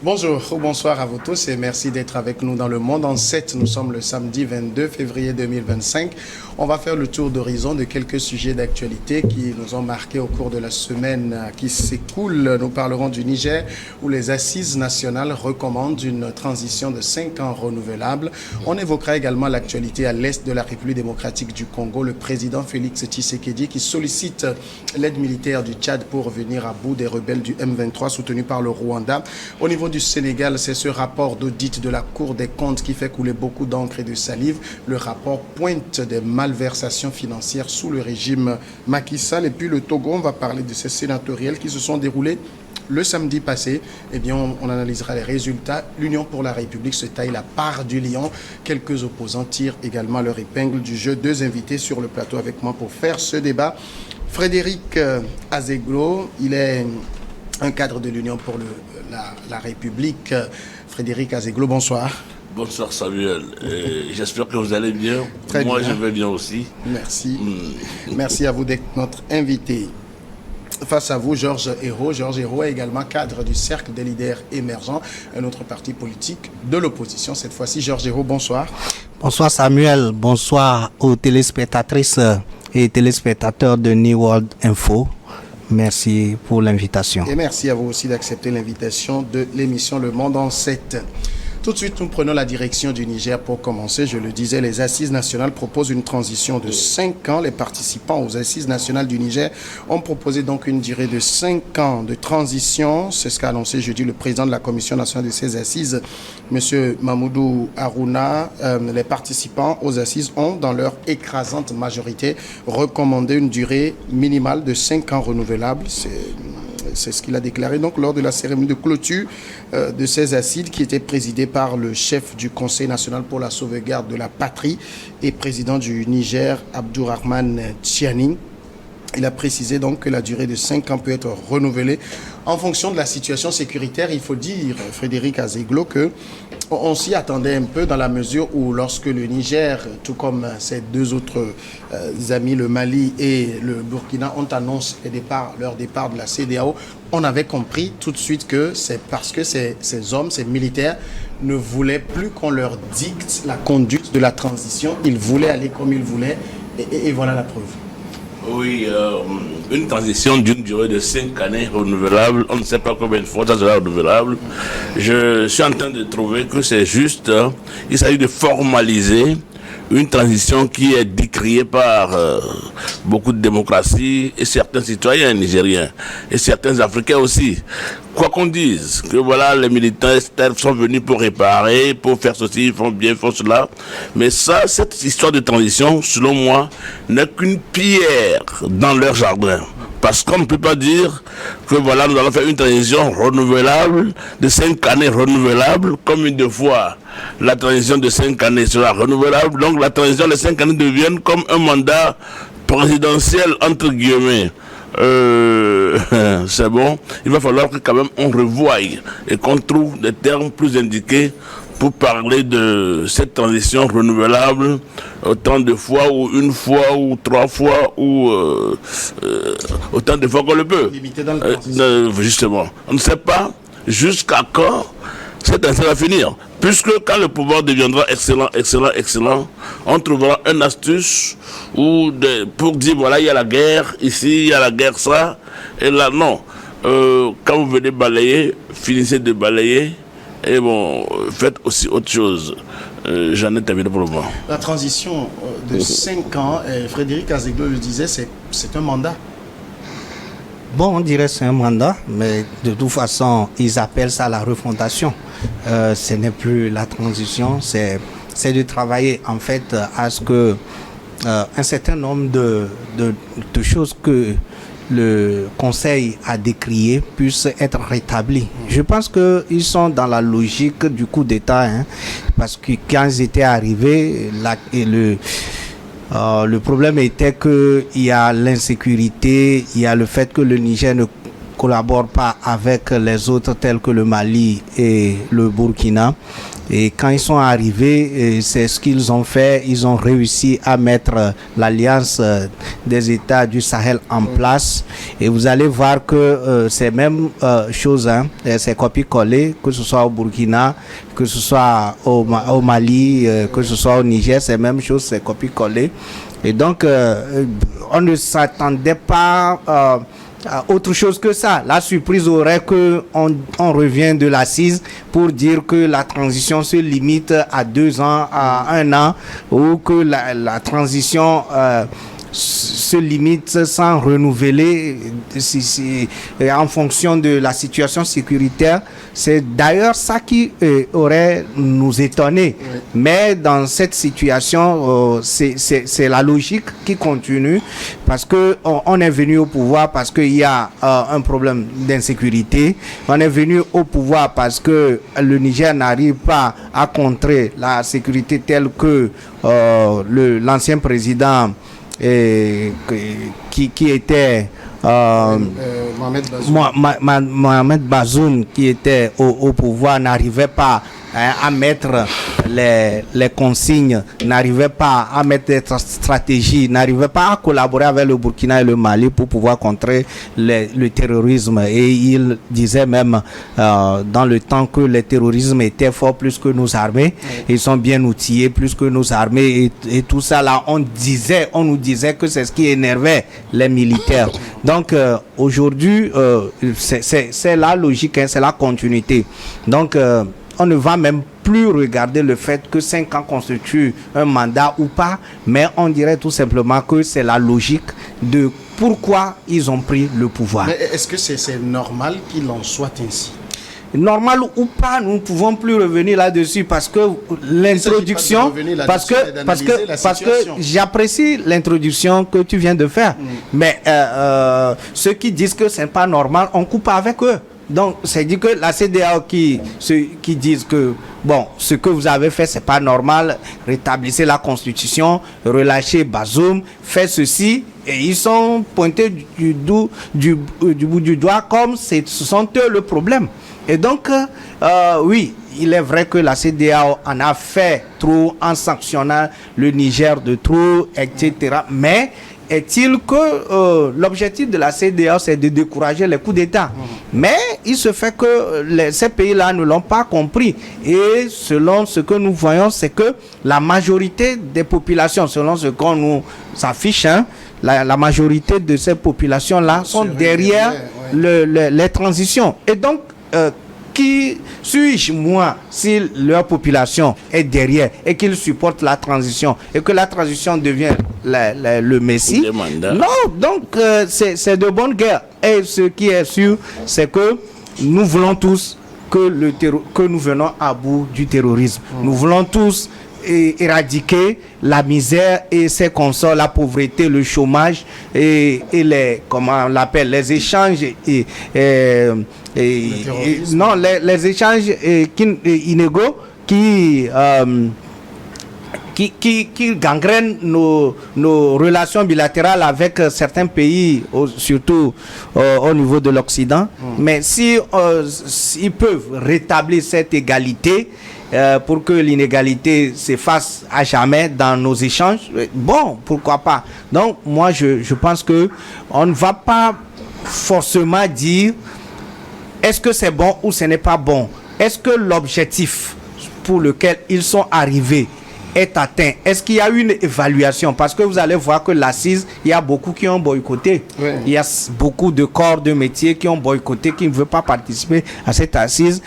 Bonjour ou bonsoir à vous tous et merci d'être avec nous dans le Monde en 7. Nous sommes le samedi 22 février 2025. On va faire le tour d'horizon de quelques sujets d'actualité qui nous ont marqués au cours de la semaine qui s'écoule. Nous parlerons du Niger où les assises nationales recommandent une transition de 5 ans renouvelable. On évoquera également l'actualité à l'est de la République démocratique du Congo. Le président Félix Tshisekedi qui sollicite l'aide militaire du Tchad pour venir à bout des rebelles du M23 soutenus par le Rwanda. Au niveau du Sénégal, c'est ce rapport d'audit de la Cour des comptes qui fait couler beaucoup d'encre et de salive. Le rapport pointe des malversations financières sous le régime Macky Sall. Et puis le Togo, on va parler de ces sénatoriales qui se sont déroulées le samedi passé. Eh bien, on analysera les résultats. L'Union pour la République se taille la part du lion. Quelques opposants tirent également leur épingle du jeu. Deux invités sur le plateau avec moi pour faire ce débat. Frédéric Azeglo, il est un cadre de l'Union pour la République. Frédéric Azeglo, bonsoir. Bonsoir Samuel, j'espère que vous allez bien. Très Moi bien. Je vais bien aussi. Merci. Merci à vous d'être notre invité. Face à vous, Georges Hérault. Georges Hérault est également cadre du Cercle des leaders émergents, un autre parti politique de l'opposition. Cette fois-ci, Georges Hérault, bonsoir. Bonsoir Samuel, bonsoir aux téléspectatrices et téléspectateurs de New World Info. Merci pour l'invitation. Et merci à vous aussi d'accepter l'invitation de l'émission Le Monde en 7. Tout de suite, nous prenons la direction du Niger pour commencer. Je le disais, les Assises nationales proposent une transition de 5 ans. Les participants aux Assises nationales du Niger ont proposé donc une durée de 5 ans de transition. C'est ce qu'a annoncé jeudi le président de la Commission nationale de ces Assises, M. Mamoudou Harouna. Les participants aux Assises ont, dans leur écrasante majorité, recommandé une durée minimale de 5 ans renouvelable. C'est ce qu'il a déclaré donc lors de la cérémonie de clôture de ces assises qui était présidée par le chef du Conseil national pour la sauvegarde de la patrie et président du Niger, Abdourahmane Tchiani. Il a précisé donc que la durée de 5 ans peut être renouvelée en fonction de la situation sécuritaire. Il faut dire, Frédéric Azeglo, qu'on s'y attendait un peu dans la mesure où lorsque le Niger, tout comme ses deux autres amis, le Mali et le Burkina, ont annoncé leur départ de la CEDEAO, on avait compris tout de suite que c'est parce que ces hommes, ces militaires, ne voulaient plus qu'on leur dicte la conduite de la transition. Ils voulaient aller comme ils voulaient et voilà la preuve. Oui, une transition d'une durée de 5 années renouvelable, on ne sait pas combien de fois ça sera renouvelable. Je suis en train de trouver que c'est juste, il s'agit de formaliser une transition qui est décriée par beaucoup de démocraties et certains citoyens nigériens et certains Africains aussi. Quoi qu'on dise, que voilà, les militaires sont venus pour réparer, pour faire ceci, ils font bien, ils font cela. Mais ça, cette histoire de transition, selon moi, n'est qu'une pierre dans leur jardin. Parce qu'on ne peut pas dire que voilà, nous allons faire une transition renouvelable, de 5 années renouvelable, comme une fois la transition de 5 années sera renouvelable. Donc la transition de 5 années devienne comme un mandat présidentiel, entre guillemets. C'est bon. Il va falloir que quand même on revoie et qu'on trouve des termes plus indiqués pour parler de cette transition renouvelable autant de fois ou une fois ou 3 fois ou autant de fois qu'on le peut. Limité dans le temps. Justement, on ne sait pas jusqu'à quand cette transition va finir. Puisque quand le pouvoir deviendra excellent, on trouvera une astuce pour dire voilà, il y a la guerre ici, il y a la guerre ça, et là non. Quand vous venez balayer, finissez de balayer, et bon, faites aussi autre chose. J'en ai terminé pour le moment. La transition de 5 ans, Frédéric Azeglo le disait, c'est un mandat. Bon, on dirait que c'est un mandat, mais de toute façon, ils appellent ça la refondation. Ce n'est plus la transition, c'est de travailler en fait à ce que un certain nombre de choses que le Conseil a décriées puissent être rétablies. Je pense qu'ils sont dans la logique du coup d'État, parce que quand ils étaient arrivés, le problème était qu'il y a l'insécurité, il y a le fait que le Niger ne collabore pas avec les autres tels que le Mali et le Burkina. Et quand ils sont arrivés, c'est ce qu'ils ont fait. Ils ont réussi à mettre l'alliance des États du Sahel en place. Et vous allez voir que ces mêmes choses, hein, c'est copié-collé, que ce soit au Burkina, que ce soit au Mali, que ce soit au Niger, c'est même chose, c'est copié-collé. Et donc, on ne s'attendait pas à autre chose que ça. La surprise aurait qu'on revient de l'assise pour dire que la transition se limite à 2 ans, à 1 an, ou que la transition se limite sans renouveler en fonction de la situation sécuritaire. C'est d'ailleurs ça qui aurait nous étonné. Oui. Mais dans cette situation, c'est la logique qui continue, parce que on est venu au pouvoir parce qu'il y a un problème d'insécurité. On est venu au pouvoir parce que le Niger n'arrive pas à contrer la sécurité telle que l'ancien président qui était Mohamed Bazoum, qui était au pouvoir, n'arrivait pas à mettre les consignes, n'arrivait pas à mettre des stratégies, n'arrivait pas à collaborer avec le Burkina et le Mali pour pouvoir contrer le terrorisme. Et il disait même dans le temps que le terrorisme était fort plus que nos armées, ils sont bien outillés plus que nos armées, et tout ça là, on nous disait que c'est ce qui énervait les militaires. Donc aujourd'hui, c'est la logique, hein, c'est la continuité. Donc on ne va même plus regarder le fait que 5 ans constituent un mandat ou pas, mais on dirait tout simplement que c'est la logique de pourquoi ils ont pris le pouvoir. Mais est-ce que c'est normal qu'il en soit ainsi? Normal ou pas, nous ne pouvons plus revenir là-dessus, parce que l'introduction, parce que j'apprécie l'introduction que tu viens de faire, mais ceux qui disent que c'est pas normal, on coupe avec eux. Donc, c'est dit que la CEDEAO qui disent que, bon, ce que vous avez fait, c'est pas normal, rétablissez la Constitution, relâchez Bazoum, faites ceci, et ils sont pointés du bout du doigt comme ce sont eux le problème. Et donc, oui, il est vrai que la CEDEAO en a fait trop en sanctionnant le Niger de trop, etc. Mais est-il que l'objectif de la CEDEAO, c'est de décourager les coups d'État? Mais il se fait que ces pays-là ne l'ont pas compris. Et selon ce que nous voyons, c'est que la majorité des populations, selon ce qu'on nous affiche, hein, la majorité de ces populations-là sont derrière les transitions. Et donc, qui suis-je, moi, si leur population est derrière et qu'ils supportent la transition et que la transition devient le messie? Non, donc c'est de bonne guerre. Et ce qui est sûr, c'est que nous voulons tous que nous venons à bout du terrorisme. Nous voulons tous éradiquer la misère et ses consorts, la pauvreté, le chômage et les, comment on l'appelle, les échanges les échanges inégaux qui gangrènent nos relations bilatérales avec certains pays, surtout au niveau de l'Occident. Mais si ils peuvent rétablir cette égalité, pour que l'inégalité s'efface à jamais dans nos échanges, bon, pourquoi pas. Donc moi je pense que on ne va pas forcément dire est-ce que c'est bon ou ce n'est pas bon. Est-ce que l'objectif pour lequel ils sont arrivés est atteint? Est-ce qu'il y a une évaluation? Parce que vous allez voir que l'assise, il y a beaucoup qui ont boycotté. Oui. Il y a beaucoup de corps de métier qui ont boycotté, qui ne veulent pas participer à cette assise.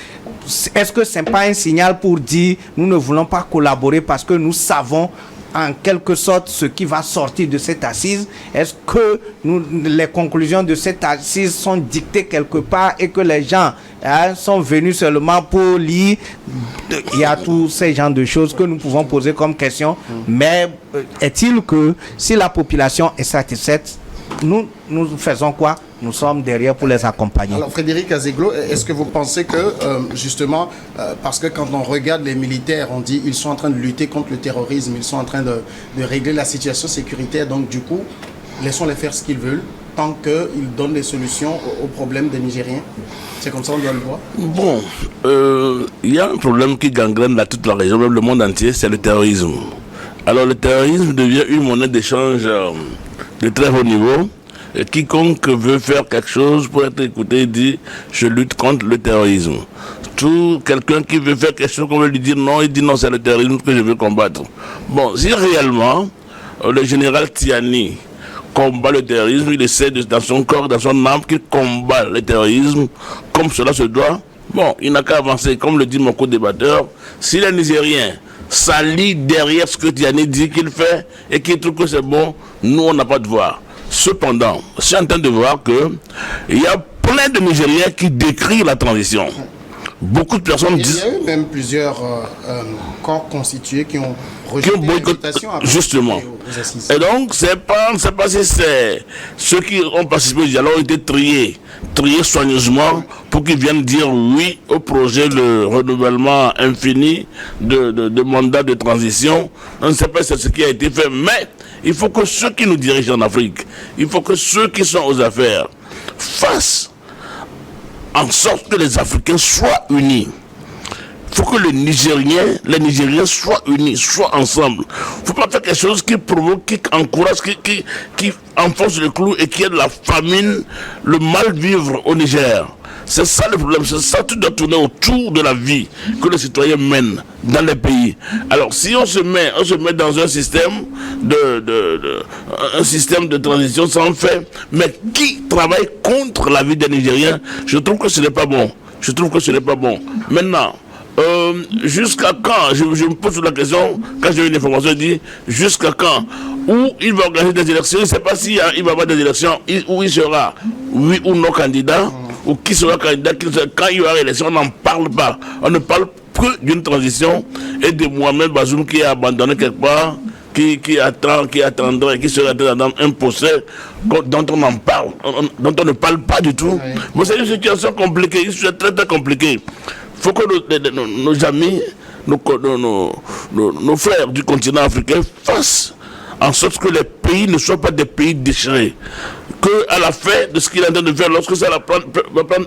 Est-ce que ce n'est pas un signal pour dire nous ne voulons pas collaborer parce que nous savons en quelque sorte ce qui va sortir de cette assise? Est-ce que les conclusions de cette assise sont dictées quelque part et que les gens sont venus seulement pour lire? Il y a tous ces genres de choses que nous pouvons poser comme question. Mais est-il que si la population est satisfaite, nous faisons quoi? Nous sommes derrière pour les accompagner. Alors Frédéric Azeglo, est-ce que vous pensez que justement, parce que quand on regarde les militaires, on dit ils sont en train de lutter contre le terrorisme, ils sont en train de régler la situation sécuritaire, donc du coup, laissons-les faire ce qu'ils veulent, tant qu'il donne des solutions aux problèmes des Nigériens. C'est comme ça on doit le voir. Bon, il y a un problème qui gangrène toute la région, même le monde entier, c'est le terrorisme. Alors le terrorisme devient une monnaie d'échange de très haut niveau. Et quiconque veut faire quelque chose pour être écouté dit « je lutte contre le terrorisme ». Tout quelqu'un qui veut faire quelque chose, qu'on veut lui dire non, il dit non, c'est le terrorisme que je veux combattre. Bon, si réellement le général Tiani combat le terrorisme, il essaie dans son corps, dans son âme, qu'il combat le terrorisme comme cela se doit, bon, il n'a qu'à avancer. Comme le dit mon co-débatteur, si les Nigériens s'allient derrière ce que Tiani dit qu'il fait et qu'il trouve que c'est bon, nous, on n'a pas de devoir. Cependant, je suis en train de voir qu'il y a plein de Nigériens qui décrient la transition. Beaucoup de personnes disent... Il y a eu même plusieurs corps constitués qui ont rejeté l'invitation à justement. Aux assises. Et donc, c'est pas si c'est ceux qui ont participé au dialogue ont été triés soigneusement pour qu'ils viennent dire oui au projet de renouvellement infini de mandat de transition. On ne sait pas si c'est ce qui a été fait, mais il faut que ceux qui nous dirigent en Afrique, il faut que ceux qui sont aux affaires fassent en sorte que les Africains soient unis. Il faut que les Nigériens soient unis, soient ensemble. Il ne faut pas faire quelque chose qui provoque, qui encourage, qui enfonce le clou et qui aide la famine, le mal-vivre au Niger. C'est ça le problème, c'est ça, tout doit tourner autour de la vie que les citoyens mènent dans les pays. Alors si on se met dans un système un système de transition sans fait, mais qui travaille contre la vie des Nigériens, je trouve que ce n'est pas bon. Maintenant, jusqu'à quand, je me pose la question, quand j'ai eu une information, je dis, jusqu'à quand, où il va organiser des élections, je ne sais pas s'il va y avoir des élections, où il sera, oui ou non candidat, ou qui sera candidat, quand il y aura élection, on n'en parle pas. On ne parle que d'une transition et de Mohamed Bazoum qui est abandonné quelque part, qui attendrait, qui serait dans un procès dont on en parle, dont on ne parle pas du tout. Oui. Bon, c'est une situation compliquée, une situation très très compliquée. Il faut que nos amis, nos frères du continent africain fassent en sorte que les pays ne soient pas des pays déchirés. Qu'à la fin de ce qu'il est en train de faire, lorsque ça va prendre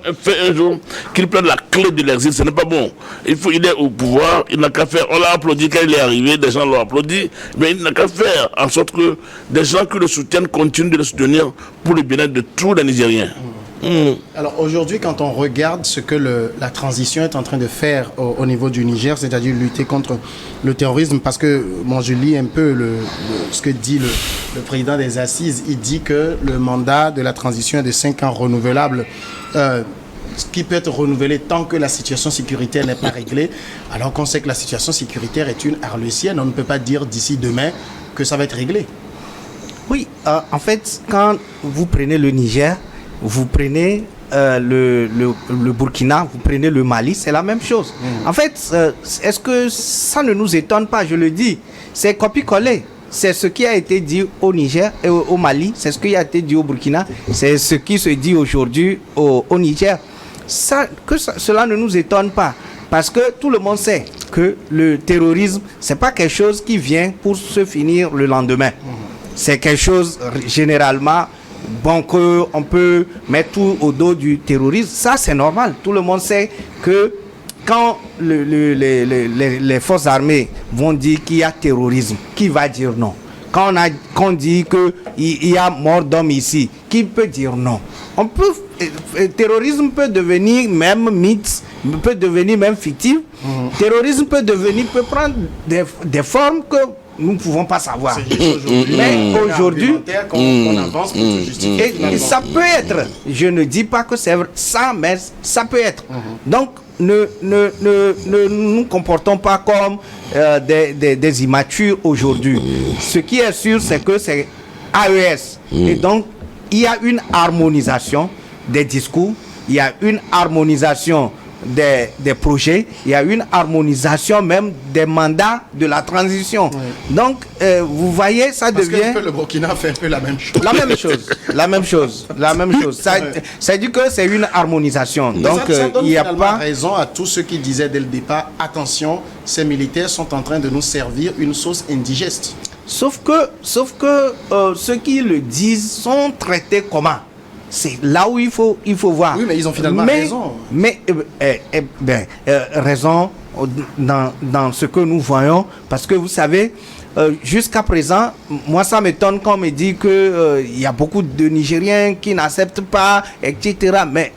un jour, qu'il prenne la clé de l'exil, ce n'est pas bon. Il est au pouvoir, il n'a qu'à faire. On l'a applaudi quand il est arrivé, des gens l'ont applaudi, mais il n'a qu'à faire en sorte que des gens qui le soutiennent continuent de le soutenir pour le bien-être de tous les Nigériens. Alors aujourd'hui, quand on regarde ce que la transition est en train de faire au niveau du Niger, c'est-à-dire lutter contre le terrorisme, parce que moi je lis un peu ce que dit le président des assises, il dit que le mandat de la transition est de 5 ans renouvelable, ce qui peut être renouvelé tant que la situation sécuritaire n'est pas réglée, alors qu'on sait que la situation sécuritaire est une arlésienne, on ne peut pas dire d'ici demain que ça va être réglé. Oui, en fait, quand vous prenez le Niger, vous prenez le Burkina, vous prenez le Mali, c'est la même chose. En fait, est-ce que ça ne nous étonne pas, je le dis, c'est copier-coller. C'est ce qui a été dit au Niger et au Mali, c'est ce qui a été dit au Burkina, c'est ce qui se dit aujourd'hui au Niger. Cela ne nous étonne pas, parce que tout le monde sait que le terrorisme, c'est pas quelque chose qui vient pour se finir le lendemain. C'est quelque chose généralement... Bon, qu'on peut mettre tout au dos du terrorisme, ça c'est normal. Tout le monde sait que quand les forces armées vont dire qu'il y a terrorisme, qui va dire non? Quand on dit qu'il y a mort d'homme ici, qui peut dire non? Le terrorisme peut devenir même mythe, peut devenir même fictif. Terrorisme peut prendre des formes que nous ne pouvons pas savoir. Mais aujourd'hui, qu'on avance pour se justifier. Et ça peut être, je ne dis pas que c'est ça, mais ça peut être. Donc, ne nous comportons pas comme des immatures aujourd'hui. Ce qui est sûr, c'est que c'est AES. Et donc, il y a une harmonisation des discours, il y a une harmonisation des projets, il y a une harmonisation même des mandats de la transition. Oui. Donc, vous voyez, ça parce devient... que le Burkina fait un peu la même chose. La même chose. Ça dit que c'est une harmonisation. Mais donc, ça donne il n'y a pas raison à tous ceux qui disaient dès le départ, attention, ces militaires sont en train de nous servir une sauce indigeste. Sauf que ceux qui le disent sont traités comment? C'est là où il faut voir. Oui, mais ils ont finalement raison. Mais raison dans ce que nous voyons, parce que vous savez, jusqu'à présent, moi ça m'étonne quand on me dit que il y a beaucoup de Nigériens qui n'acceptent pas, etc. Mais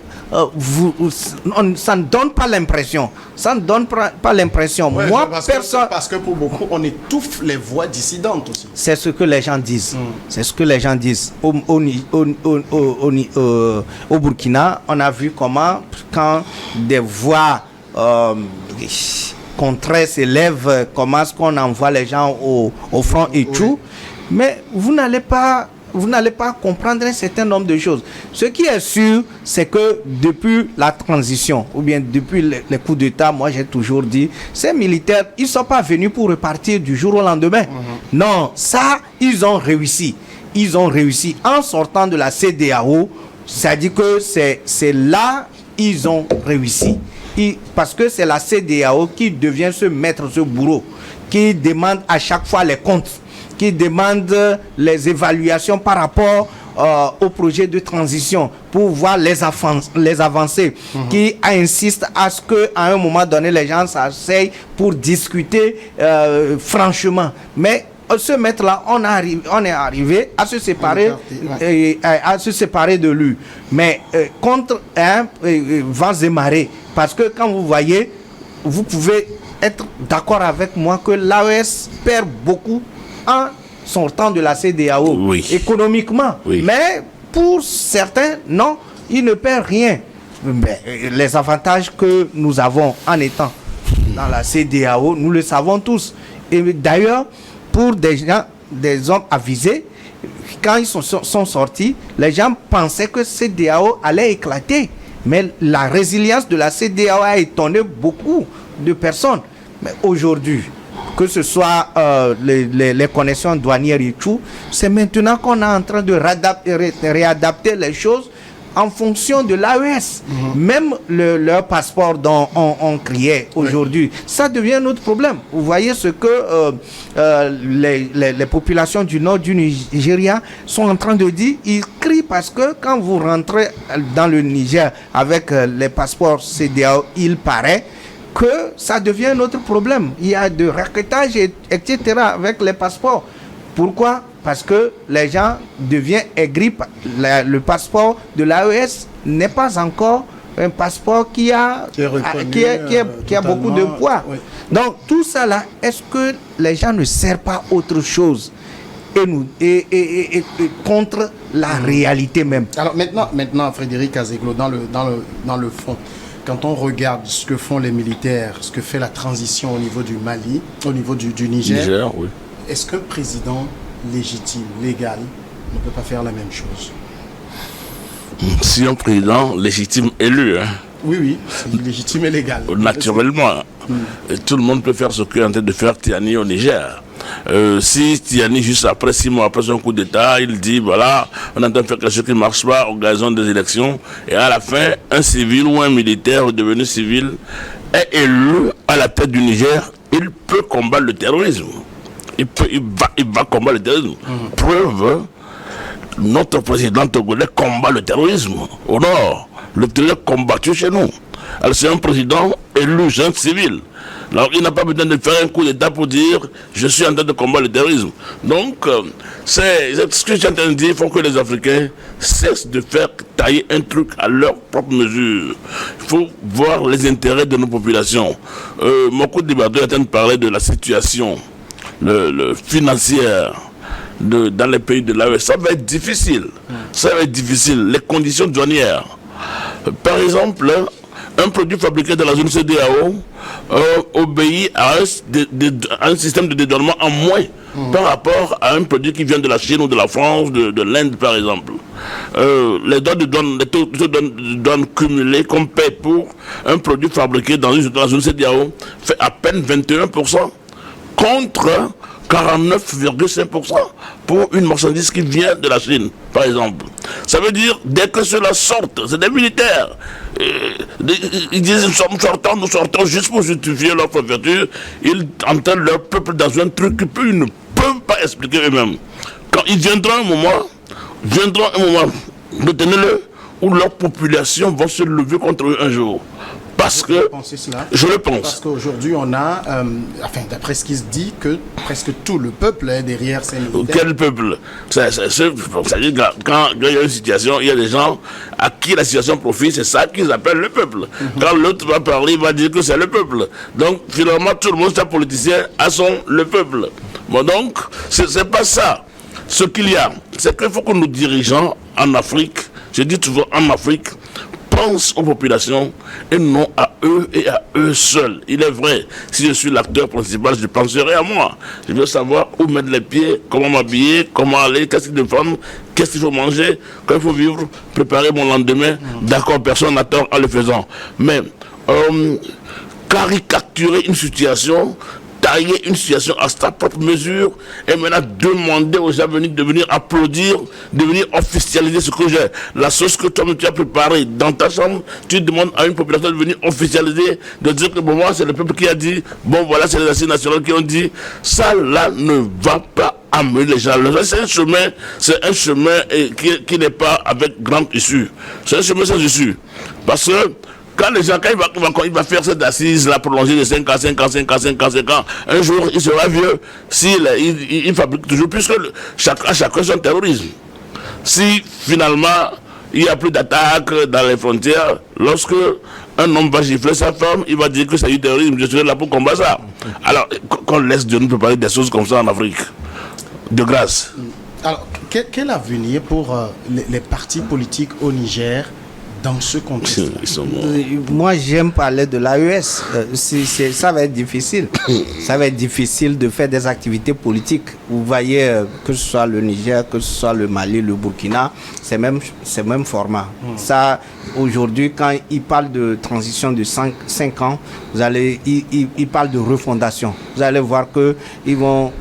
ça ne donne pas l'impression. Ça ne donne pas l'impression. Ouais, moi, personne. Parce que pour beaucoup, on étouffe les voix dissidentes aussi. C'est ce que les gens disent. C'est ce que les gens disent. Au Burkina, on a vu comment, quand des voix contraires s'élèvent, comment est-ce qu'on envoie les gens au front et tout. Mais vous n'allez pas comprendre un certain nombre de choses. Ce qui est sûr, c'est que depuis la transition, ou bien depuis les coups d'État, moi j'ai toujours dit, ces militaires, ils ne sont pas venus pour repartir du jour au lendemain. Non, ça, ils ont réussi. Ils ont réussi en sortant de la CEDEAO. C'est-à-dire que c'est là ils ont réussi. Parce que c'est la CEDEAO qui devient ce maître, ce bourreau, qui demande à chaque fois les comptes, qui demande les évaluations par rapport au projet de transition pour voir les avancées, qui insiste à ce qu'à un moment donné, les gens s'asseyent pour discuter franchement. Mais ce maître-là, on est arrivé à se séparer, à se séparer de lui. Mais contre vents et marées, parce que quand vous voyez, vous pouvez être d'accord avec moi que l'AES perd beaucoup en sortant de la CEDEAO économiquement. Mais pour certains, non, ils ne perdent rien. Mais les avantages que nous avons en étant dans la CEDEAO, nous le savons tous. Et d'ailleurs, pour des gens, des hommes avisés, quand ils sont sortis, les gens pensaient que CEDEAO allait éclater. Mais la résilience de la CEDEAO a étonné beaucoup de personnes. Mais aujourd'hui, que ce soit les connexions douanières et tout, c'est maintenant qu'on est en train de réadapter les choses en fonction de l'AES. Même leur passeport dont on criait aujourd'hui, ça devient notre problème. Vous voyez ce que les populations du nord du Nigeria sont en train de dire. Ils crient parce que quand vous rentrez dans le Niger avec les passeports CEDEAO, il paraît que ça devient un autre problème. Il y a de raquettage, etc. avec les passeports. Pourquoi? Parce que les gens deviennent aigris. Le passeport de l'AES n'est pas encore un passeport qui a beaucoup de poids. Oui. Donc tout ça là, est-ce que les gens ne servent pas autre chose et contre la réalité même? Alors maintenant Frédéric Azeglo, dans le fond, quand on regarde ce que font les militaires, ce que fait la transition au niveau du Mali, au niveau du Niger, est-ce qu'un président légitime, légal, ne peut pas faire la même chose? Si un président légitime élu, oui, c'est légitime et légal. Naturellement. Tout le monde peut faire ce qu'est en train de faire Tiani au Niger. Si Tiani, juste après 6 mois après son coup d'État, il dit voilà, on est en train de faire quelque chose qui ne marche pas, organisons des élections, et à la fin, un civil ou un militaire devenu civil est élu à la tête du Niger, il peut combattre le terrorisme. Il va combattre le terrorisme. Preuve, notre président togolais combat le terrorisme au nord. Le terrorisme est combattu chez nous. Alors c'est un président élu, jeune civil. Alors il n'a pas besoin de faire un coup d'État pour dire je suis en train de combattre le terrorisme. Donc c'est ce que je suis en train de dire. Il faut que les Africains cessent de faire tailler un truc à leur propre mesure. Il faut voir les intérêts de nos populations. Mon coup de débatteur est en train de parler de la situation financière dans les pays de l'AES. Ça va être difficile. Ça va être difficile. Les conditions douanières. Par exemple, un produit fabriqué dans la zone CEDEAO obéit à un système de dédouanement en moins par rapport à un produit qui vient de la Chine ou de la France, de l'Inde par exemple. Les droits de douane, les taux de douane cumulés qu'on paie pour un produit fabriqué dans la zone CEDEAO fait à peine 21% contre 49,5% pour une marchandise qui vient de la Chine, par exemple. Ça veut dire, dès que cela sortent, c'est des militaires. Ils disent, nous sortons juste pour justifier leur préfecture. Ils entraînent leur peuple dans un truc qu'ils ne peuvent pas expliquer eux-mêmes. Quand ils viendront un moment, retenez-le, où leur population va se lever contre eux un jour. Parce que, je le pense. Parce qu'aujourd'hui, on a, d'après ce qui se dit, que presque tout le peuple est derrière ces militaires. Quel peuple? C'est-à-dire quand il y a une situation, il y a des gens à qui la situation profite, c'est ça qu'ils appellent le peuple. Quand l'autre va parler, il va dire que c'est le peuple. Donc, finalement, tout le monde, c'est politicien, a le peuple. Bon, donc, c'est pas ça. Ce qu'il y a, c'est qu'il faut que nos dirigeants en Afrique, je dis toujours en Afrique, pensent aux populations et non à eux et à eux seuls. Il est vrai, si je suis l'acteur principal, je penserai à moi. Je veux savoir où mettre les pieds, comment m'habiller, comment aller, qu'est-ce qu'il faut prendre, qu'est-ce qu'il faut manger, quand il faut vivre, préparer mon lendemain. D'accord, personne n'a tort en le faisant. Mais caricaturer une situation, tailler une situation à sa propre mesure et maintenant demander aux gens de venir applaudir, de venir officialiser ce que j'ai. La sauce que toi tu as préparée dans ta chambre, tu demandes à une population de venir officialiser, de dire que bon, moi c'est le peuple qui a dit, bon voilà c'est les assises nationales qui ont dit, ça là ne va pas amener les gens. C'est un chemin qui n'est pas avec grande issue. C'est un chemin sans issue. Parce que quand les gens, il va faire cette assise, la prolonger de 5 ans, un jour, il sera vieux, il fabrique toujours, puisque chacun son terrorisme. Si, finalement, il n'y a plus d'attaque dans les frontières, lorsque un homme va gifler sa femme, il va dire que c'est du terrorisme, je serai là pour combattre ça. Alors, qu'on laisse Dieu nous préparer des choses comme ça en Afrique. De grâce. Alors, quel avenir pour les partis politiques au Niger dans ce contexte? Moi, j'aime parler de l'AES. Ça va être difficile. Ça va être difficile de faire des activités politiques. Vous voyez, que ce soit le Niger, que ce soit le Mali, le Burkina, c'est même format. Ça, aujourd'hui, quand ils parlent de transition de 5 ans, ils parlent de refondation. Vous allez voir qu'ils vont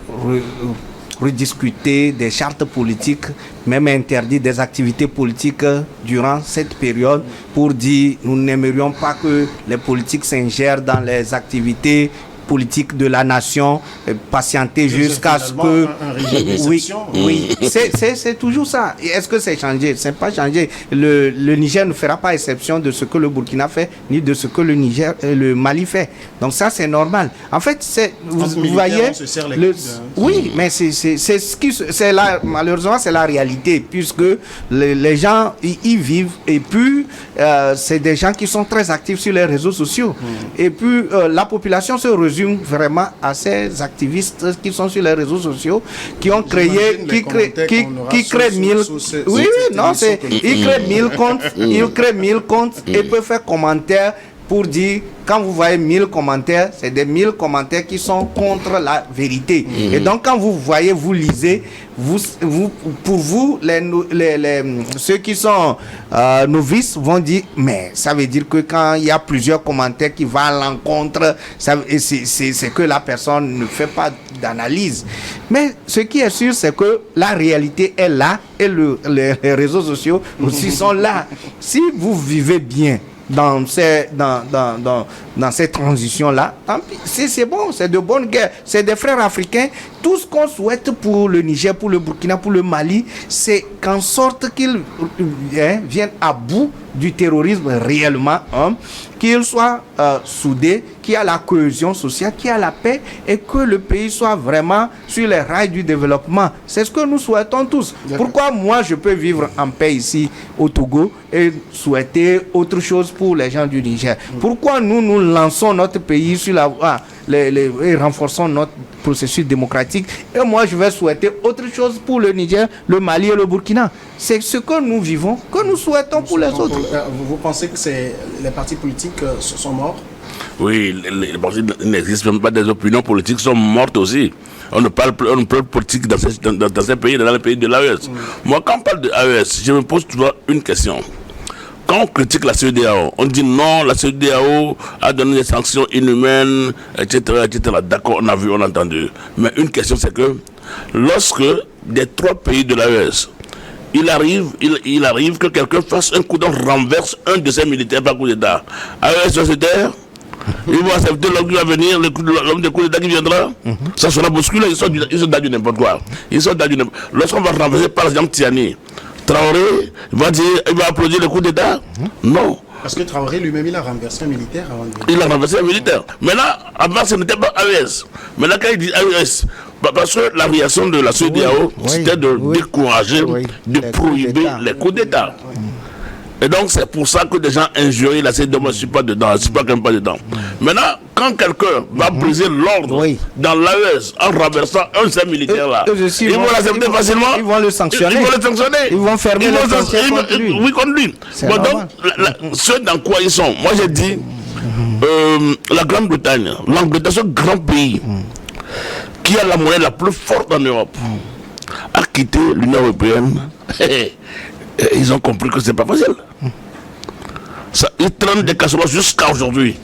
rediscuter des chartes politiques, même interdire des activités politiques durant cette période pour dire nous n'aimerions pas que les politiques s'ingèrent dans les activités politique de la nation, patienter jusqu'à ce que... Oui, c'est toujours ça. Est-ce que c'est changé? C'est pas changé. Le Niger ne fera pas exception de ce que le Burkina fait, ni de ce que le Mali fait. Donc ça, c'est normal. En fait, vous voyez... Oui, mais c'est là, malheureusement, c'est la réalité, puisque les gens y vivent, et puis c'est des gens qui sont très actifs sur les réseaux sociaux. Et puis la population se résume vraiment à ces activistes qui sont sur les réseaux sociaux, qui ont créé, qui créent 1000, ils créent 1000 comptes et peuvent faire commentaires pour dire, quand vous voyez 1000 commentaires, c'est des 1000 commentaires qui sont contre la vérité. Et donc quand vous voyez, vous lisez, pour vous, ceux qui sont novices vont dire, mais ça veut dire que quand il y a plusieurs commentaires qui vont à l'encontre, c'est que la personne ne fait pas d'analyse. Mais ce qui est sûr, c'est que la réalité est là et les réseaux sociaux aussi sont là. Si vous vivez bien dans ces transitions-là, c'est bon, c'est de bonnes guerres, c'est des frères africains. Tout ce qu'on souhaite pour le Niger, pour le Burkina, pour le Mali, c'est qu'en sorte qu'ils viennent à bout du terrorisme réellement, qu'ils soient soudés, qu'il y a la cohésion sociale, qu'il y a la paix et que le pays soit vraiment sur les rails du développement. C'est ce que nous souhaitons tous. Pourquoi moi je peux vivre en paix ici au Togo et souhaiter autre chose pour les gens du Niger? Pourquoi nous lançons notre pays sur la voie et renforçons notre processus démocratique et moi je vais souhaiter autre chose pour le Niger, le Mali et le Burkina? C'est ce que nous vivons, que nous souhaitons pour les autres. Vous pensez que les partis politiques sont morts? Oui, les partis n'existent même pas, des opinions politiques sont mortes aussi. On ne parle plus politique dans ces pays, dans les pays de l'AES. Moi, quand on parle de l'AES, je me pose toujours une question. Quand on critique la CEDEAO, on dit non, la CEDEAO a donné des sanctions inhumaines, etc., etc. D'accord, on a vu, on a entendu. Mais une question, c'est que lorsque des 3 pays de l'AES, il arrive que quelqu'un fasse un coup d'en renverse un de ses militaires par coup d'État. AES doit se taire, Ils vont accepter l'homme qui va venir, l'homme de coup d'État qui viendra. Ça sera bousculé, ils sont dans du n'importe quoi. Lorsqu'on va renverser par exemple Tiani, Traoré il va applaudir le coup d'État. Non. Parce que Traoré lui-même, il a renversé un militaire avant de venir. Il a renversé un militaire. Maintenant, avant, ce n'était pas AES. Maintenant, quand il dit AES, parce que la réaction de la CEDEAO, c'était de décourager, de prohiber les coups d'État. Et donc, c'est pour ça que des gens injurient la CEDEAO. Moi, je ne suis pas dedans, je ne suis pas quand même pas dedans. Maintenant, quand quelqu'un va briser l'ordre dans l'AES en renversant un seul militaire là, ils vont l'accepter facilement. Ils vont le sanctionner. Ils vont le sanctionner. Ils vont fermer les frontières contre lui. Oui, contre lui. Bon, donc, ceux dans quoi ils sont, moi j'ai dit, la Grande-Bretagne, l'Angleterre, ce grand pays qui a la monnaie la plus forte en Europe, a quitté l'Union européenne. Ils ont compris que c'est pas facile. Ils traînent des casseroles jusqu'à aujourd'hui.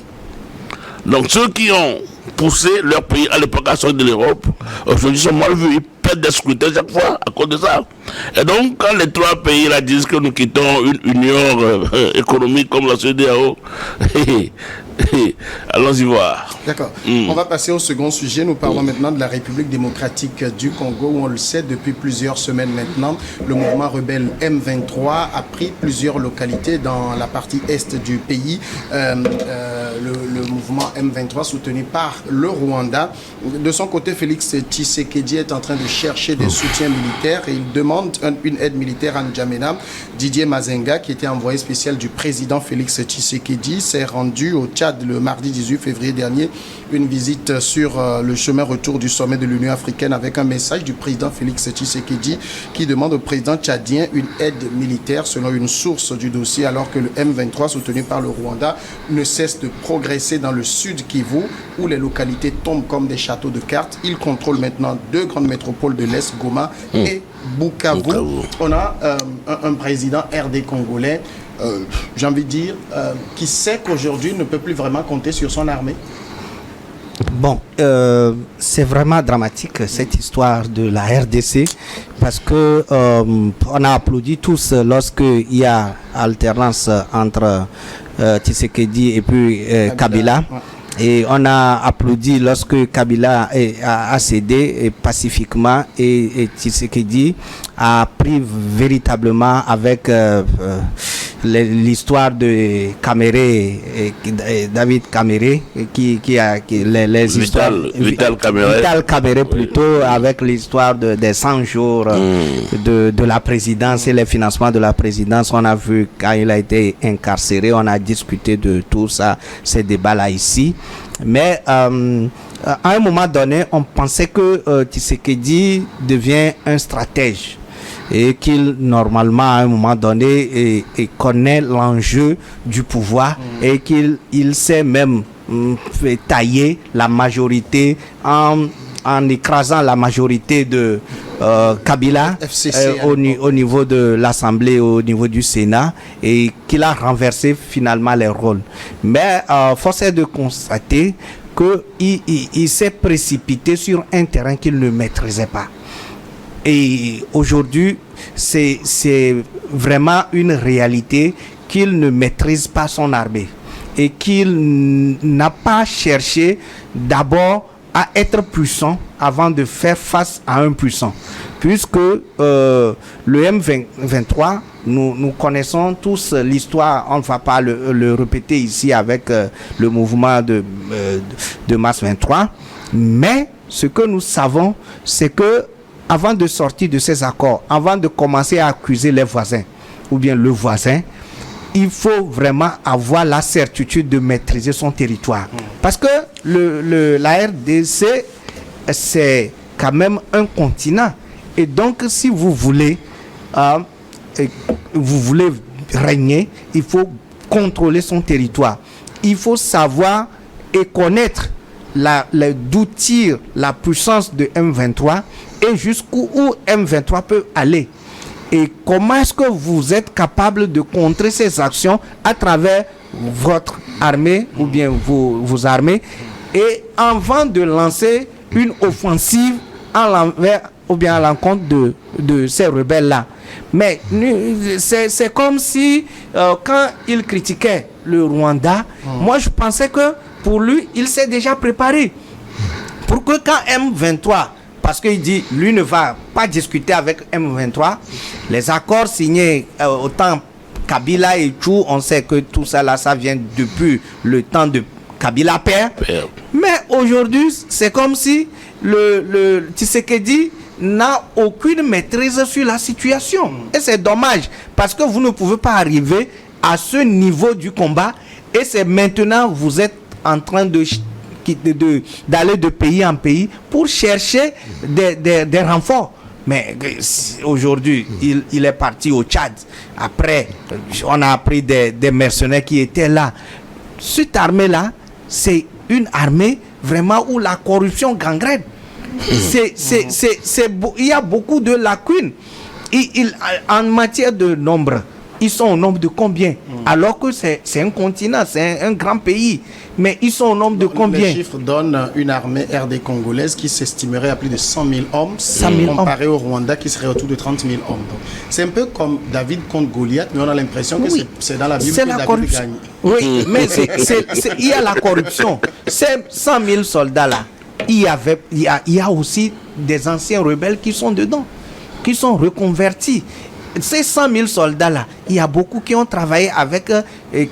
Donc ceux qui ont poussé leur pays à l'époque à sortir de l'Europe, aujourd'hui sont mal vus. Ils perdent des scrutins chaque fois à cause de ça. Et donc quand les trois pays là disent que nous quittons une union économique comme la CEDEAO, allons-y voir. D'accord. On va passer au second sujet. Nous parlons maintenant de la République démocratique du Congo, où on le sait depuis plusieurs semaines maintenant, le mouvement rebelle M23 a pris plusieurs localités dans la partie est du pays. Le mouvement M23 soutenu par le Rwanda. De son côté, Félix Tshisekedi est en train de chercher des soutiens militaires et il demande une aide militaire à N'Djamena. Didier Mazenga, qui était envoyé spécial du président Félix Tshisekedi, s'est rendu au Tchad le mardi 18 février dernier, une visite sur le chemin retour du sommet de l'Union africaine avec un message du président Félix Tshisekedi qui demande au président tchadien une aide militaire selon une source du dossier, alors que le M23 soutenu par le Rwanda ne cesse de progresser dans le sud Kivu où les localités tombent comme des châteaux de cartes. Il contrôle maintenant deux grandes métropoles de l'Est, Goma et Bukavu. On a un président RD congolais, j'ai envie de dire, qui sait qu'aujourd'hui ne peut plus vraiment compter sur son armée. Bon, c'est vraiment dramatique cette histoire de la RDC parce que on a applaudi tous lorsqu'il y a alternance entre Tshisekedi et puis Kabila. Ouais. Et on a applaudi lorsque Kabila a cédé pacifiquement et Tshisekedi a pris véritablement avec l'histoire de Kamere et David Kamere qui a les histoires Vital Kamere plutôt avec l'histoire des 100 jours de la présidence et les financements de la présidence. On a vu quand il a été incarcéré, on a discuté de tout ça, ces débats là ici. Mais à un moment donné, on pensait que Tshisekedi devient un stratège et qu'il, normalement, à un moment donné, connaît l'enjeu du pouvoir et qu'il sait même tailler la majorité en écrasant la majorité de Kabila au niveau de l'Assemblée, au niveau du Sénat, et qu'il a renversé finalement les rôles. Mais force est de constater qu'il s'est précipité sur un terrain qu'il ne maîtrisait pas. Et aujourd'hui, c'est vraiment une réalité qu'il ne maîtrise pas son armée et qu'il n'a pas cherché d'abord à être puissant avant de faire face à un puissant. Puisque le M23, nous connaissons tous l'histoire, on ne va pas le répéter ici avec le mouvement de mars 23, mais ce que nous savons, c'est que avant de sortir de ces accords, avant de commencer à accuser les voisins ou bien le voisin, il faut vraiment avoir la certitude de maîtriser son territoire. Parce que la RDC, c'est quand même un continent. Et donc, si vous voulez régner, il faut contrôler son territoire. Il faut savoir et connaître d'où tire la puissance de M23 et jusqu'où M23 peut aller. Et comment est-ce que vous êtes capable de contrer ces actions à travers votre armée ou bien vos armées, et avant de lancer une offensive à l'envers ou bien à l'encontre de ces rebelles-là. Mais c'est comme si quand ils critiquaient le Rwanda, moi je pensais que pour lui, il s'est déjà préparé. Pour que quand M23, parce qu'il dit, lui ne va pas discuter avec M23, les accords signés autant Kabila et Tchou, on sait que tout ça là, ça vient depuis le temps de Kabila père. Mais aujourd'hui, c'est comme si le Tshisekedi n'a aucune maîtrise sur la situation. Et c'est dommage, parce que vous ne pouvez pas arriver à ce niveau du combat, et c'est maintenant vous êtes en train d'aller de pays en pays pour chercher des renforts. Mais aujourd'hui, il est parti au Tchad. Après, on a appris des mercenaires qui étaient là. Cette armée-là, c'est une armée vraiment où la corruption gangrène. Il y a beaucoup de lacunes. En matière de nombre, ils sont au nombre de combien? Alors que c'est un continent, c'est un grand pays. Mais ils sont au nombre de combien? Les chiffres donnent une armée RD congolaise qui s'estimerait à plus de 100 000 hommes, 100 000 comparé au Rwanda qui serait autour de 30 000 hommes. C'est un peu comme David contre Goliath, mais on a l'impression que c'est dans la Bible que David gagne. Oui, mais il y a la corruption. Ces 100 000 soldats-là, il y a aussi des anciens rebelles qui sont dedans, qui sont reconvertis. Ces 100 000 soldats-là, il y a beaucoup qui ont travaillé avec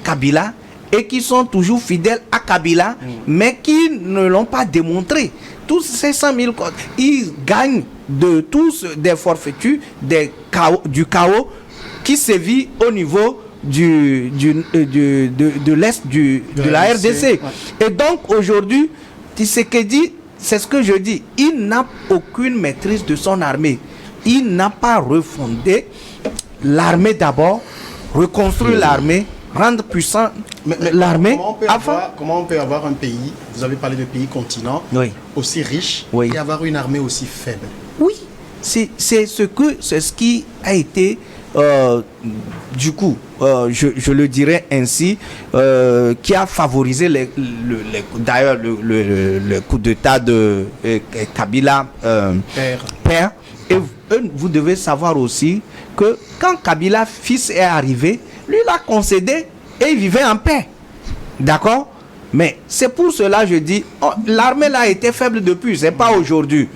Kabila et qui sont toujours fidèles à Kabila, mais qui ne l'ont pas démontré. Tous ces 100 000, ils gagnent de tous des forfaitus, du chaos qui sévit au niveau de l'Est de la RDC. Ouais. Et donc aujourd'hui, Tshisekedi, c'est ce que je dis, il n'a aucune maîtrise de son armée. Il n'a pas refondé l'armée d'abord, reconstruire l'armée, rendre puissant l'armée. Comment on peut avoir un pays, vous avez parlé de pays continent, aussi riche, et avoir une armée aussi faible? Oui, c'est ce qui a été, du coup, je le dirais ainsi, qui a favorisé d'ailleurs le coup d'état de Kabila père. Et vous devez savoir aussi que quand Kabila fils est arrivé, lui l'a concédé et il vivait en paix. D'accord? Mais c'est pour cela que je dis, l'armée là était faible depuis, c'est pas aujourd'hui.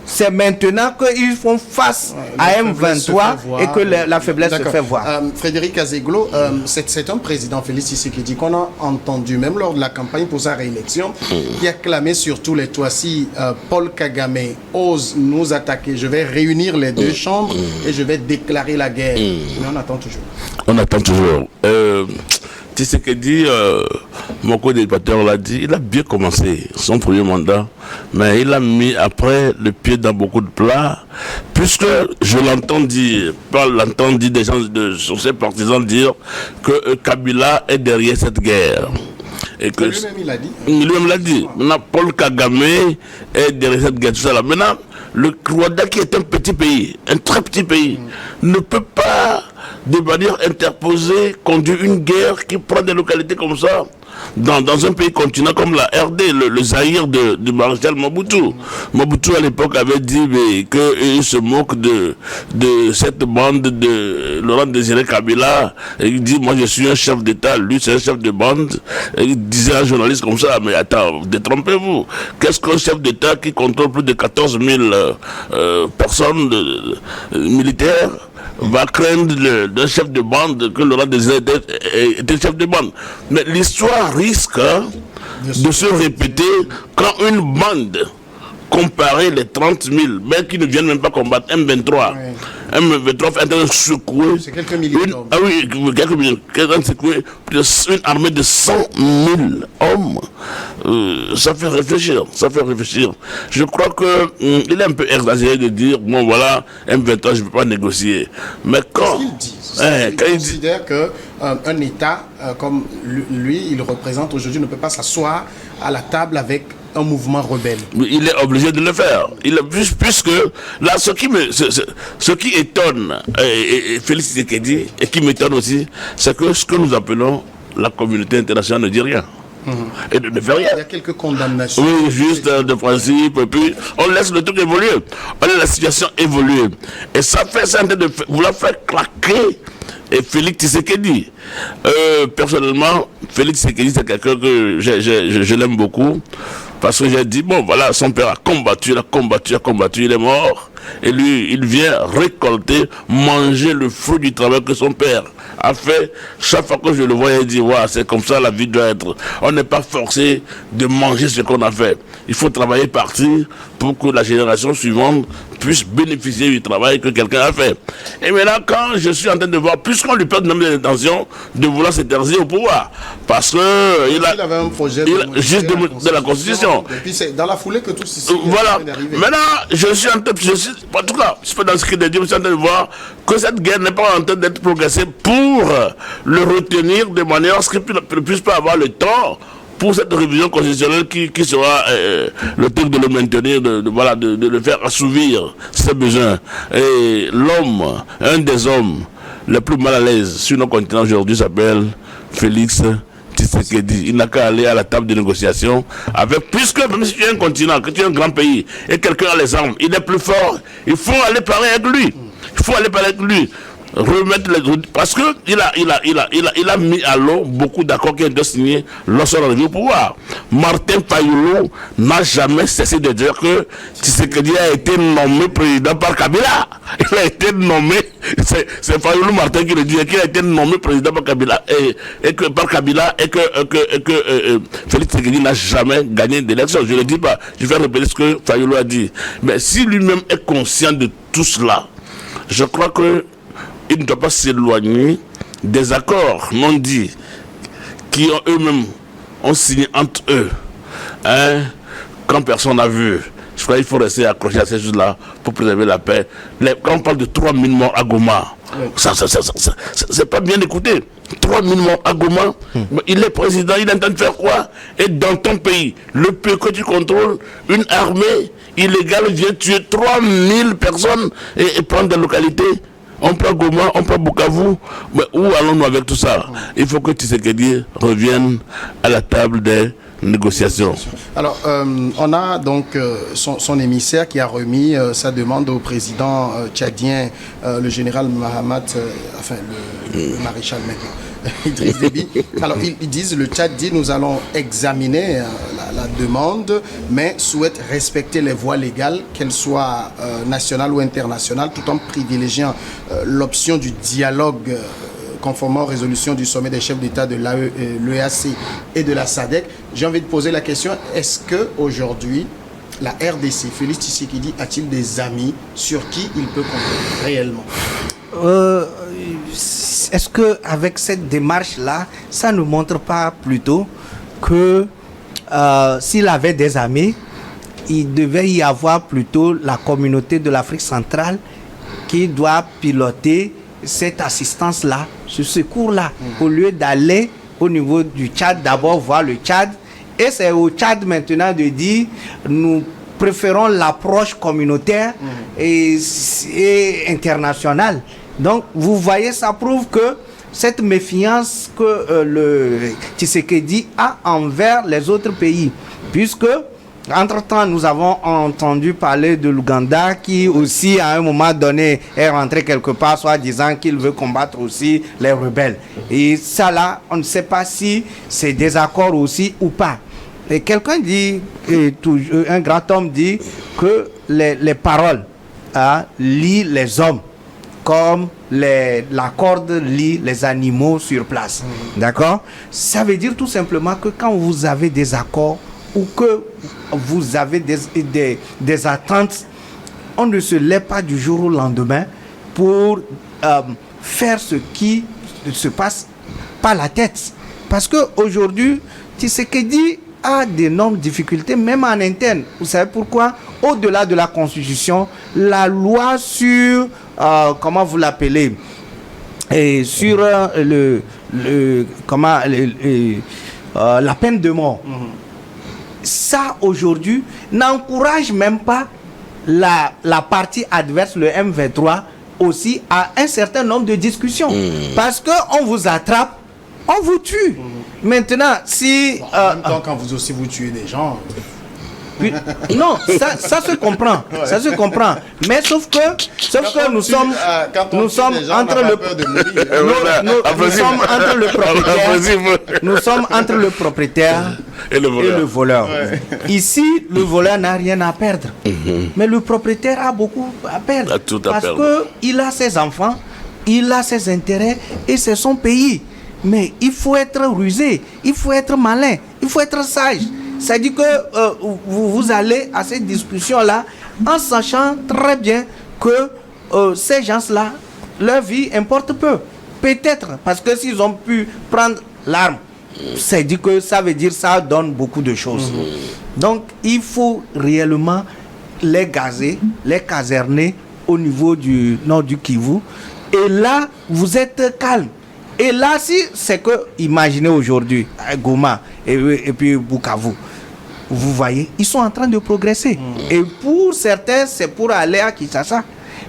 C'est maintenant qu'ils font face à M23 et que la faiblesse se fait voir. Frédéric Azeglo, c'est un président, Félix Tshisekedi, qu'on a entendu, même lors de la campagne pour sa réélection, qui a clamé sur tous les toits, si Paul Kagame ose nous attaquer, je vais réunir les deux chambres et je vais déclarer la guerre. Mais on attend toujours. On attend toujours. Tshisekedi, mon co-débatteur l'a dit, il a bien commencé son premier mandat, mais il a mis après le pied dans beaucoup de plats, puisque je l'entends dire, des gens sur ses partisans dire que Kabila est derrière cette guerre. Et que lui-même il l'a dit. Lui-même l'a dit. Maintenant, Paul Kagame est derrière cette guerre, tout ça là. Maintenant, le Rwanda, qui est un petit pays, un très petit pays, ne peut pas, de manière interposée, conduire une guerre qui prend des localités comme ça dans un pays continent comme la RD, le Zaïre de Maréchal Mobutu. Mobutu à l'époque avait dit qu'il se moque de cette bande de Laurent Désiré Kabila. Et il dit, moi je suis un chef d'État, lui c'est un chef de bande. Et il disait à un journaliste comme ça, mais attends, détrompez-vous. Qu'est-ce qu'un chef d'État qui contrôle plus de 14 000 personnes militaires va craindre d'un chef de bande que Laurent Désiré était chef de bande? Mais l'histoire risque de se répéter quand une bande comparer les 30 000, mais qui ne viennent même pas combattre M23. Oui. M23 fait en train de secouer. C'est quelques milliers d'hommes. Ah oui, quelques milliers. Une armée de 100 000 hommes. Ça fait réfléchir. Ça fait réfléchir. Je crois qu'il est un peu exagéré de dire, bon voilà, M23, je ne peux pas négocier. Mais quand. Il considère qu'un État comme lui, il représente aujourd'hui, ne peut pas s'asseoir à la table avec un mouvement rebelle. Il est obligé de le faire. Puisque là, ce qui étonne et Félix Tshisekedi et qui m'étonne aussi, c'est que ce que nous appelons la communauté internationale ne dit rien. et de ne faire rien. Il y a quelques condamnations. Oui, juste de principe, et puis on laisse le truc évoluer. On laisse la situation évoluer. Et ça fait ça de vouloir faire claquer et Félix Tshisekedi. Personnellement, Félix Tshisekedi, c'est quelqu'un que je l'aime beaucoup. Parce que j'ai dit, bon voilà, son père a combattu, il est mort. Et lui, il vient récolter, manger le fruit du travail que son père a fait. Chaque fois que je le vois, il dit, ouais, c'est comme ça la vie doit être. On n'est pas forcé de manger ce qu'on a fait. Il faut travailler partir pour que la génération suivante puisse bénéficier du travail que quelqu'un a fait. Et maintenant, quand je suis en train de voir, puisqu'on lui peut donner l'intention de vouloir s'éterniser au pouvoir, parce que il avait un projet de la Constitution. Et puis c'est dans la foulée que tout ceci voilà. Maintenant, je suis en tout cas, je peux dans ce qu'il dit, je suis en train de voir que cette guerre n'est pas en train d'être progressée pour le retenir de manière à ce qu'il ne puisse pas avoir le temps pour cette révision constitutionnelle qui sera le truc de le maintenir, de le faire assouvir ses besoins. Et l'homme, un des hommes les plus mal à l'aise sur nos continents aujourd'hui s'appelle Félix Tshisekedi. Il n'a qu'à aller à la table de négociation avec, puisque même si tu es un continent, que tu es un grand pays et quelqu'un a les armes, il est plus fort, il faut aller parler avec lui. Il faut aller parler avec lui. Remettre les parce que il a mis à l'eau beaucoup d'accords qui ont été signés lorsqu'on est arrivé au pouvoir. Martin Fayulu n'a jamais cessé de dire que Tshisekedi a été nommé président par Kabila. Il a été nommé, c'est Fayulu Martin qui le dit, qu'il a été nommé président par Kabila et que Félix Tshisekedi n'a jamais gagné d'élection. Je ne le dis pas, je vais répéter ce que Fayulu a dit. Mais si lui-même est conscient de tout cela, je crois que il ne doit pas s'éloigner des accords non dits qui eux-mêmes ont signé entre eux, quand personne n'a vu. Je crois qu'il faut rester accroché à ces choses-là pour préserver la paix. Quand on parle de 3000 morts à Goma, c'est pas bien écouté. 3000 morts à Goma, il est président, il est en train de faire quoi? Et dans ton pays, le pays que tu contrôles, une armée illégale vient tuer 3000 personnes et prendre des localités. On prend Goma, on prend Bukavu, mais où allons-nous avec tout ça? Il faut que Tshisekedi revienne à la table des négociations. Alors, on a donc son émissaire qui a remis sa demande au président tchadien, le général Mahamat, le maréchal maintenant. Idriss Déby. Alors, ils disent, le Tchad dit, nous allons examiner la demande, mais souhaite respecter les voies légales, qu'elles soient nationales ou internationales, tout en privilégiant l'option du dialogue conformément aux résolutions du sommet des chefs d'État de l'EAC et de la SADC. J'ai envie de poser la question, est-ce qu'aujourd'hui, la RDC, Félix Tshisekedi, a-t-il des amis sur qui il peut compter réellement? Est-ce qu'avec cette démarche-là, ça ne montre pas plutôt que s'il avait des amis, il devait y avoir plutôt la communauté de l'Afrique centrale qui doit piloter cette assistance-là, ce secours-là, au lieu d'aller au niveau du Tchad, d'abord voir le Tchad, et c'est au Tchad maintenant de dire, nous préférons l'approche communautaire et internationale. Donc, vous voyez, ça prouve que cette méfiance que le Tshisekedi a envers les autres pays, puisque entre-temps, nous avons entendu parler de l'Ouganda qui aussi, à un moment donné, est rentré quelque part, soit disant qu'il veut combattre aussi les rebelles. Et ça là, on ne sait pas si c'est des accords aussi ou pas. Et quelqu'un dit, un grand homme dit que les paroles lient les hommes, comme la corde lie les animaux sur place. D'accord? Ça veut dire tout simplement que quand vous avez des accords ou que vous avez des attentes, on ne se lève pas du jour au lendemain pour faire ce qui se passe par la tête. Parce qu'aujourd'hui, Tshisekedi a d'énormes difficultés, même en interne. Vous savez pourquoi? Au-delà de la Constitution, la loi sur, comment vous l'appelez, et sur la peine de mort. Ça, aujourd'hui, n'encourage même pas la partie adverse, le M23, aussi à un certain nombre de discussions. Parce qu'on vous attrape, on vous tue. Maintenant, si... En même temps, quand vous aussi vous tuez des gens... non, ça se comprend, ça se comprend. Mais sauf que nous sommes entre le propriétaire et le voleur. Ouais. Ici, le voleur n'a rien à perdre, mais le propriétaire a beaucoup à perdre parce que il a ses enfants, il a ses intérêts et c'est son pays. Mais il faut être rusé, il faut être malin, il faut être sage. C'est-à-dire que vous allez à cette discussion-là en sachant très bien que ces gens-là, leur vie importe peu. Peut-être, parce que s'ils ont pu prendre l'arme, c'est-à-dire que ça veut dire que ça donne beaucoup de choses. Donc, il faut réellement les gazer, les caserner au niveau du nord du Kivu. Et là, vous êtes calme. Et là, si c'est que, imaginez aujourd'hui, Goma et puis Bukavu, vous voyez, ils sont en train de progresser. Et pour certains, c'est pour aller à Kinshasa.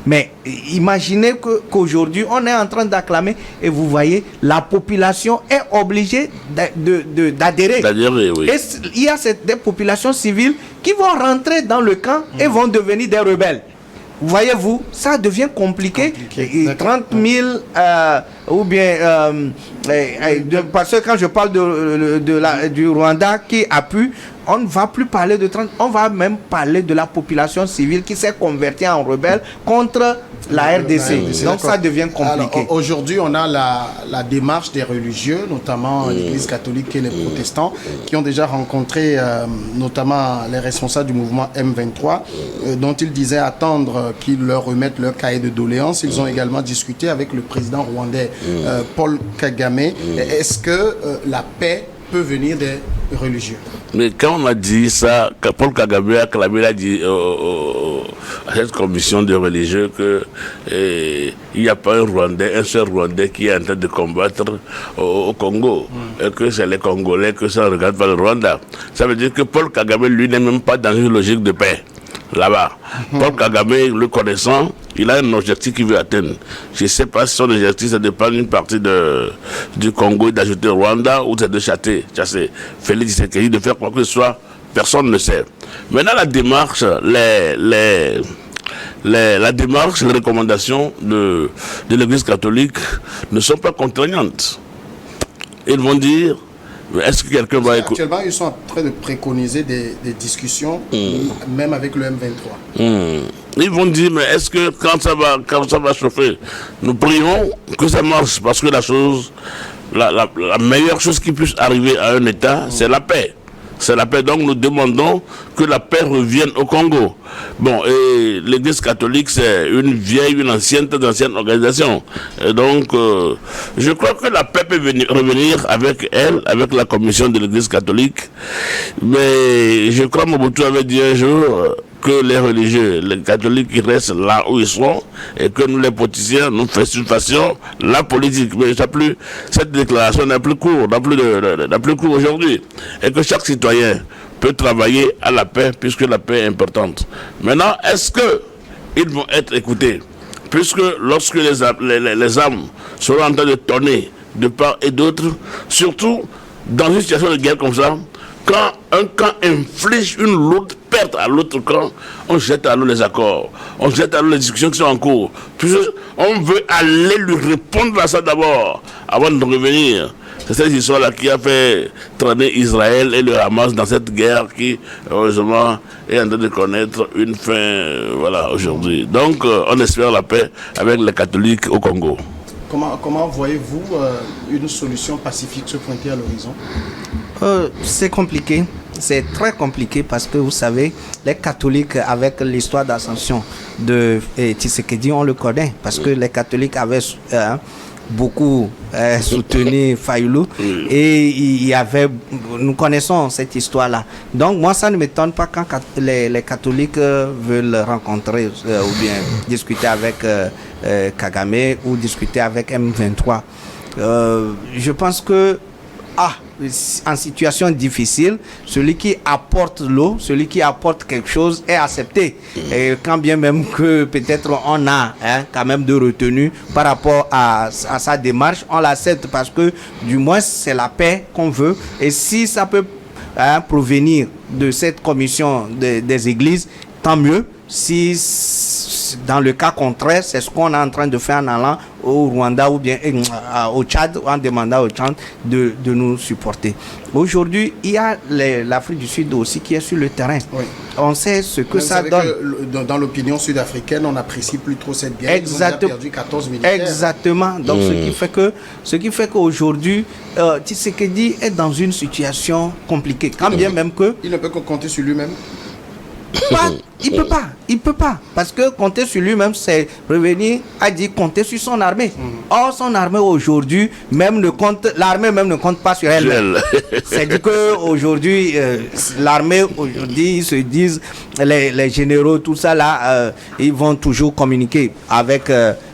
Mais imaginez qu'aujourd'hui, on est en train d'acclamer et vous voyez, la population est obligée d'adhérer. Oui. Et il y a des populations civiles qui vont rentrer dans le camp et vont devenir des rebelles. Voyez-vous, ça devient compliqué. 30 000 ou bien parce que quand je parle du Rwanda qui a pu, on ne va plus parler de 30, on va même parler de la population civile qui s'est convertie en rebelle contre la RDC. Donc ça devient compliqué. Aujourd'hui, on a la démarche des religieux, notamment l'Église catholique et les protestants, qui ont déjà rencontré notamment les responsables du mouvement M23, dont ils disaient attendre qu'ils leur remettent leur cahier de doléances. Ils ont également discuté avec le président rwandais Paul Kagame. Est-ce que la paix peut venir des religieux? Mais quand on a dit ça, Paul Kagame a dit à cette commission de religieux qu'il n'y a pas un seul Rwandais qui est en train de combattre au Congo, et que c'est les Congolais, que ça ne regarde pas le Rwanda. Ça veut dire que Paul Kagame, lui, n'est même pas dans une logique de paix. Là-bas. Paul Kagame, le connaissant, il a un objectif qu'il veut atteindre. Je ne sais pas si son objectif c'est de prendre une partie du Congo et d'ajouter Rwanda ou c'est de chasser Félix Tshisekedi, de faire quoi que ce soit, personne ne sait. Maintenant, la démarche, les recommandations de l'Église catholique ne sont pas contraignantes. Ils vont dire, est-ce que quelqu'un va écouter? Actuellement, ils sont en train de préconiser des discussions, même avec le M23. Ils vont dire, mais est-ce que quand ça va chauffer, nous prions que ça marche, parce que la meilleure chose qui puisse arriver à un État, c'est la paix. C'est la paix. Donc nous demandons que la paix revienne au Congo. Bon, et l'Église catholique, c'est une ancienne organisation. Et donc, je crois que la paix peut revenir avec elle, avec la commission de l'Église catholique. Mais je crois que Mobutu avait dit un jour que les religieux, les catholiques, ils restent là où ils sont et que nous, les politiciens, nous fassions la politique. Mais cette déclaration n'a plus cours, n'a plus cours aujourd'hui. Et que chaque citoyen peut travailler à la paix, puisque la paix est importante. Maintenant, est-ce qu'ils vont être écoutés? Puisque lorsque les âmes seront en train de tonner de part et d'autre, surtout dans une situation de guerre comme ça, quand un camp inflige une lourde perte à l'autre camp, on jette à l'eau les accords, on jette à l'eau les discussions qui sont en cours. On veut aller lui répondre à ça d'abord, avant de revenir. C'est cette histoire-là qui a fait traîner Israël et le Hamas dans cette guerre qui, heureusement, est en train de connaître une fin, voilà, aujourd'hui. Donc, on espère la paix avec les catholiques au Congo. Comment voyez-vous une solution pacifique se pointer à l'horizon? C'est compliqué, c'est très compliqué parce que vous savez, les catholiques avec l'histoire d'ascension de Tshisekedi, on le connaît parce que les catholiques avaient beaucoup soutenu Fayulu et il y avait, nous connaissons cette histoire-là. Donc moi ça ne m'étonne pas quand les catholiques veulent rencontrer ou bien discuter avec Kagame ou discuter avec M23. Je pense que en situation difficile, celui qui apporte l'eau, celui qui apporte quelque chose est accepté. Et quand bien même que peut-être on a quand même de retenue par rapport à sa démarche, on l'accepte parce que du moins c'est la paix qu'on veut. Et si ça peut provenir de cette commission des églises, tant mieux. Si dans le cas contraire, c'est ce qu'on est en train de faire en allant au Rwanda ou bien au Tchad, en demandant au Tchad de nous supporter. Aujourd'hui, il y a l'Afrique du Sud aussi qui est sur le terrain. Oui. On sait ce que ça donne. Que dans l'opinion sud-africaine, on n'apprécie plus trop cette guerre. Ils ont déjà perdu 14 militaires. Exactement. Donc ce qui fait qu'aujourd'hui, Tshisekedi est dans une situation compliquée. Quand bien même que... Il ne peut que compter sur lui-même. Il peut pas, parce que compter sur lui-même, c'est revenir à dire compter sur son armée. Or, son armée aujourd'hui, l'armée même ne compte pas sur elle. C'est-à-dire qu'aujourd'hui, l'armée, aujourd'hui, ils se disent, les généraux, tout ça là, ils vont toujours communiquer avec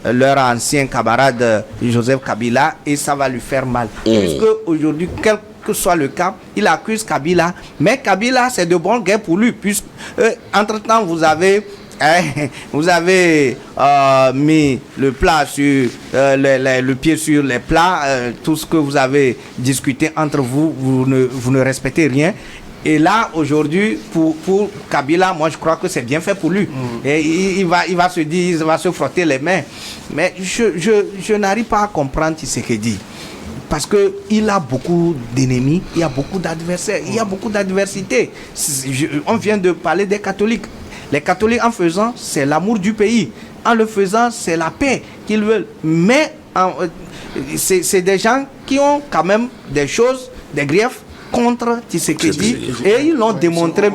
leur ancien camarade Joseph Kabila, et ça va lui faire mal. Puisque aujourd'hui, que soit le cas, il accuse Kabila, mais Kabila c'est de bonne guerre pour lui, puisque entre-temps vous avez mis le plat sur le pied sur les plats, tout ce que vous avez discuté entre vous, vous ne respectez rien. Et là, aujourd'hui, pour Kabila, moi je crois que c'est bien fait pour lui. Et il va se dire, il va se frotter les mains. Mais je n'arrive pas à comprendre ce qu'il dit. Parce qu'il a beaucoup d'ennemis, il y a beaucoup d'adversaires, il y a beaucoup d'adversité. On vient de parler des catholiques. Les catholiques, en faisant, c'est l'amour du pays. En le faisant, c'est la paix qu'ils veulent. Mais c'est des gens qui ont quand même des choses, des griefs contre Tshisekedi. Et ils l'ont démontré.